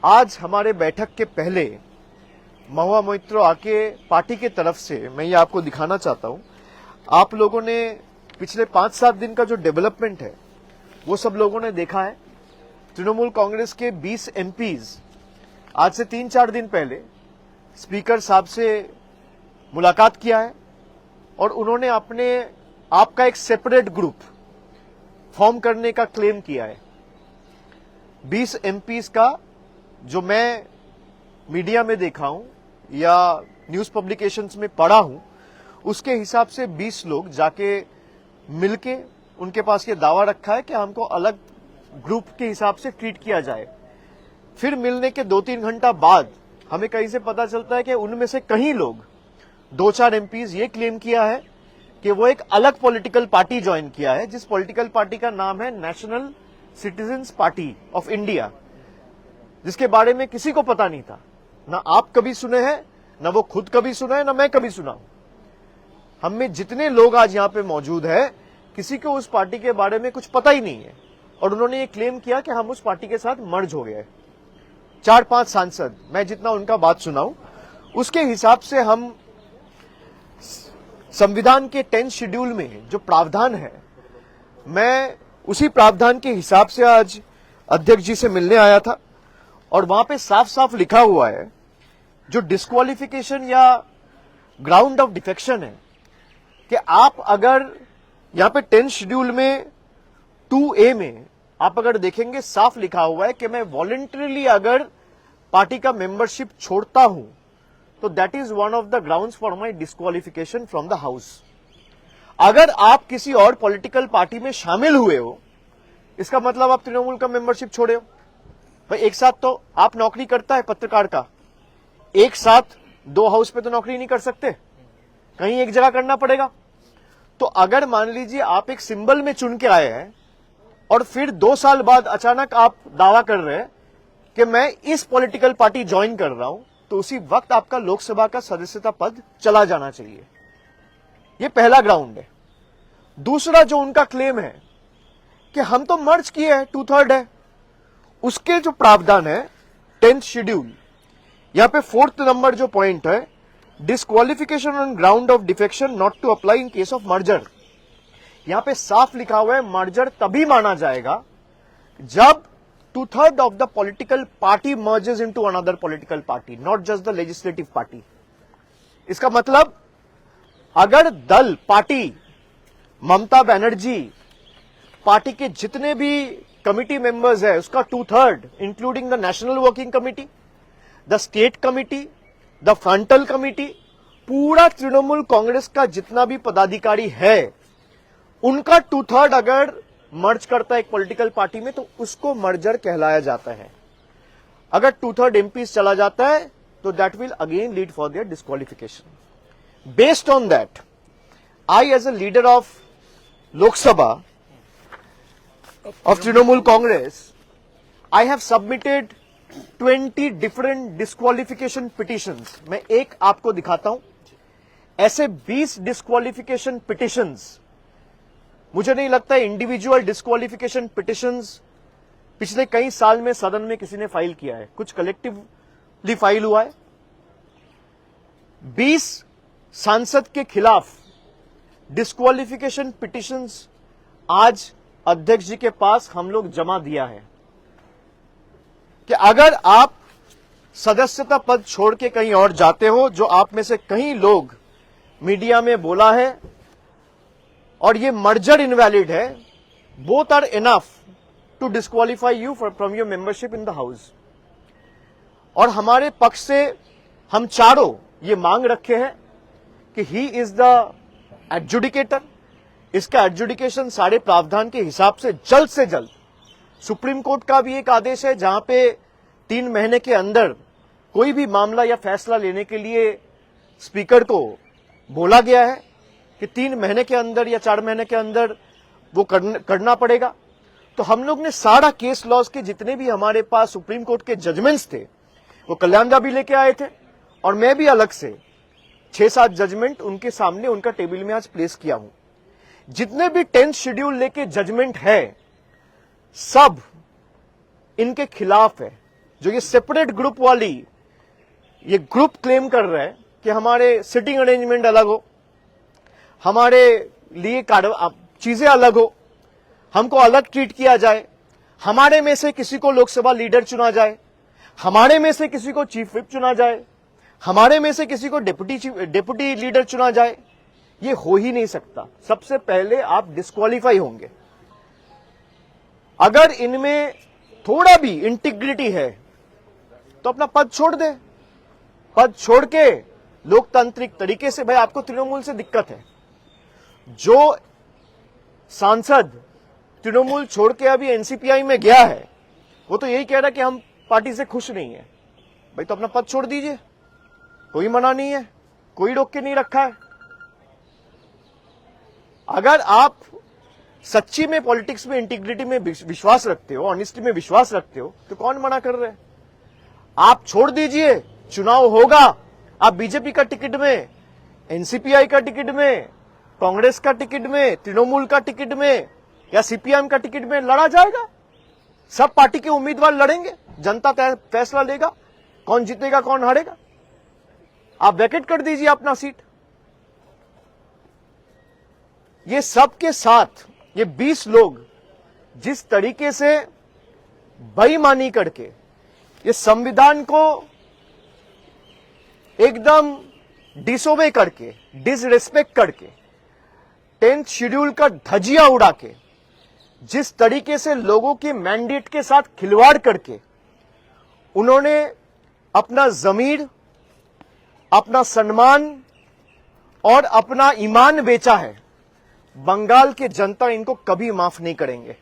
आज हमारे बैठक के पहले महुआ मोइत्रो आके पार्टी की तरफ से मैं ये आपको दिखाना चाहता हूं। आप लोगों ने पिछले 5-7 दिन का जो डेवलपमेंट है वो सब लोगों ने देखा है। तृणमूल कांग्रेस के 20 एमपीज आज से 3-4 दिन पहले स्पीकर साहब से मुलाकात किया है और उन्होंने अपने आपका एक सेपरेट ग्रुप फॉर्म करने का क्लेम किया है। 20 एमपीज का जो मैं मीडिया में देखा हूं या न्यूज पब्लिकेशंस में पढ़ा हूं, उसके हिसाब से 20 लोग जाके मिलके उनके पास ये दावा रखा है कि हमको अलग ग्रुप के हिसाब से ट्रीट किया जाए। फिर मिलने के 2-3 घंटा बाद हमें कहीं से पता चलता है कि उनमें से कहीं लोग 2-4 एमपीज ये क्लेम किया है कि वो एक अलग पॉलिटिकल पार्टी ज्वाइन किया है, जिस पॉलिटिकल पार्टी का नाम है national citizens party of India, जिसके बारे में किसी को पता नहीं था। ना आप कभी सुने हैं, ना वो खुद कभी सुना है, ना मैं कभी सुना हूं। हम में जितने लोग आज यहां पे मौजूद है, किसी को उस पार्टी के बारे में कुछ पता ही नहीं है और उन्होंने ये क्लेम किया कि हम उस पार्टी के साथ मर्ज हो गए। 4-5 सांसद, मैं जितना उनका बात सुना हूं, उसके हिसाब से हम संविधान के 10th शेड्यूल में जो प्रावधान है, मैं उसी प्रावधान के हिसाब से आज अध्यक्ष जी से मिलने आया था और वहां पे साफ साफ लिखा हुआ है जो डिस्क्वालिफिकेशन या ग्राउंड ऑफ डिफेक्शन है कि आप अगर यहां पे 10th शेड्यूल में 2A में आप अगर देखेंगे, साफ लिखा हुआ है कि मैं वॉलंटरीली अगर पार्टी का मेंबरशिप छोड़ता हूं तो that is one of the grounds for my disqualification from the house. अगर आप किसी और पॉलिटिकल पार्टी में शामिल हुए हो, इसका मतलब आप तृणमूल का मेंबरशिप छोड़े हो। भाई एक साथ तो आप नौकरी करता है पत्रकार का, एक साथ 2 हाउस पे तो नौकरी नहीं कर सकते, कहीं एक जगह करना पड़ेगा। तो अगर मान लीजिए आप एक सिंबल में चुन के आए हैं और फिर 2 साल बाद अचानक आप दावा कर रहे हैं कि मैं इस पॉलिटिकल पार्टी ज्वाइन कर रहा हूं, तो उसी वक्त आपका लोकसभा का सदस्यता पद चला जाना चाहिए। यह पहला ग्राउंड है। दूसरा जो उनका क्लेम है कि हम तो मर्ज किए हैं, 2/3 है, उसके जो प्रावधान है 10th शेड्यूल, यहां पे 4th नंबर जो पॉइंट है, disqualification on ground of defection not to apply in case of merger. यहां पे साफ लिखा हुआ है मर्जर तभी माना जाएगा जब 2/3 of the political party merges into another political party, not just the legislative party. इसका मतलब अगर दल, पार्टी, ममता बनर्जी पार्टी के जितने भी कमिटी मेंबर्स है उसका 2/3 including the national working committee, the state committee, the frontal committee, पूरा तृणमूल कांग्रेस का जितना भी पदाधिकारी है उनका 2/3 अगर मर्ज करता है एक पॉलिटिकल पार्टी में तो उसको मर्जर कहलाया जाता है। अगर 2/3 एमपीज चला जाता है तो that will again lead for their disqualification. Based on that, I as a leader of Lok Sabha of Trinamool Congress, I have submitted 20 different disqualification petitions. मैं एक आपको दिखाता हूं। ऐसे 20 disqualification petitions, मुझे नहीं लगता इंडिविजुअल डिस्क्वालिफिकेशन पिटिशंस पिछले कई साल में सदन में किसी ने फाइल किया है। कुछ कलेक्टिवली फाइल हुआ है। 20 सांसद के खिलाफ डिस्क्वालिफिकेशन पिटिशंस आज अध्यक्ष जी के पास हम लोग जमा दिया है कि अगर आप सदस्यता पद छोड़ के कहीं और जाते हो, जो आप में से कई लोग मीडिया में बोला है, और ये मर्जर इनवैलिड है, both are enough to disqualify you from your membership in the house. और हमारे पक्ष से हम चारों ये मांग रखे हैं कि ही इज द एडजुडिकेटर। इसका एडजुडिकेशन सारे प्रावधान के हिसाब से जल्द सुप्रीम कोर्ट का भी एक आदेश है जहां पे 3 महीने के अंदर कोई भी मामला या फैसला लेने के लिए स्पीकर को बोला गया है कि 3 महीने के अंदर या 4 महीने के अंदर वो करना पड़ेगा। तो हम लोग ने सारा केस लॉज के जितने भी हमारे पास सुप्रीम कोर्ट के जजमेंट्स थे वो कल्याणदा भी लेके आए थे और मैं भी अलग से 6-7 जजमेंट उनके सामने उनका टेबल में आज प्लेस किया हूं। जितने भी 10th शेड्यूल लेके जजमेंट है सब इनके खिलाफ है। जो ये सेपरेट ग्रुप वाली ये ग्रुप क्लेम कर रहे हैं कि हमारे सिटिंग अरेंजमेंट अलग हो, हमारे लिए चीजें अलग हो, हमको अलग ट्रीट किया जाए, हमारे में से किसी को लोकसभा लीडर चुना जाए, हमारे में से किसी को चीफ व्हिप चुना जाए, हमारे में से किसी को डेप्यूटी लीडर चुना जाए, ये हो ही नहीं सकता। सबसे पहले आप डिस्क्वालीफाई होंगे। अगर इनमें थोड़ा भी इंटीग्रिटी है तो अपना पद छोड़ दे। पद छोड़ के लोकतांत्रिक तरीके से, भाई आपको तृणमूल से दिक्कत है, जो सांसद तृणमूल छोड़ के अभी एनसीपीआई में गया है वो तो यही कह रहा है कि हम पार्टी से खुश नहीं है। भाई तो अपना पद छोड़ दीजिए, कोई मना नहीं है, कोई रोक के नहीं रखा है। अगर आप सच्ची में पॉलिटिक्स में इंटीग्रिटी में विश्वास रखते हो, ऑनेस्टी में विश्वास रखते हो, तो कौन मना कर रहे हैं? आप छोड़ दीजिए, चुनाव होगा, आप बीजेपी का टिकट में, एनसीपीआई का टिकट में, कांग्रेस का टिकट में, तृणमूल का टिकट में या सीपीएम का टिकट में लड़ा जाएगा। सब पार्टी के उम्मीदवार लड़ेंगे, जनता फैसला लेगा कौन जीतेगा कौन हारेगा। आप वैकेट कर दीजिए अपना सीट। ये सब के साथ ये 20 लोग जिस तरीके से बेईमानी करके ये संविधान को एकदम डिसोबे करके, डिसरेस्पेक्ट करके, 10th शेड्यूल का धजिया उड़ा के, जिस तरीके से लोगों के मैंडेट के साथ खिलवाड़ करके उन्होंने अपना जमीर, अपना सम्मान और अपना ईमान बेचा है, बंगाल के जनता इनको कभी माफ नहीं करेंगे।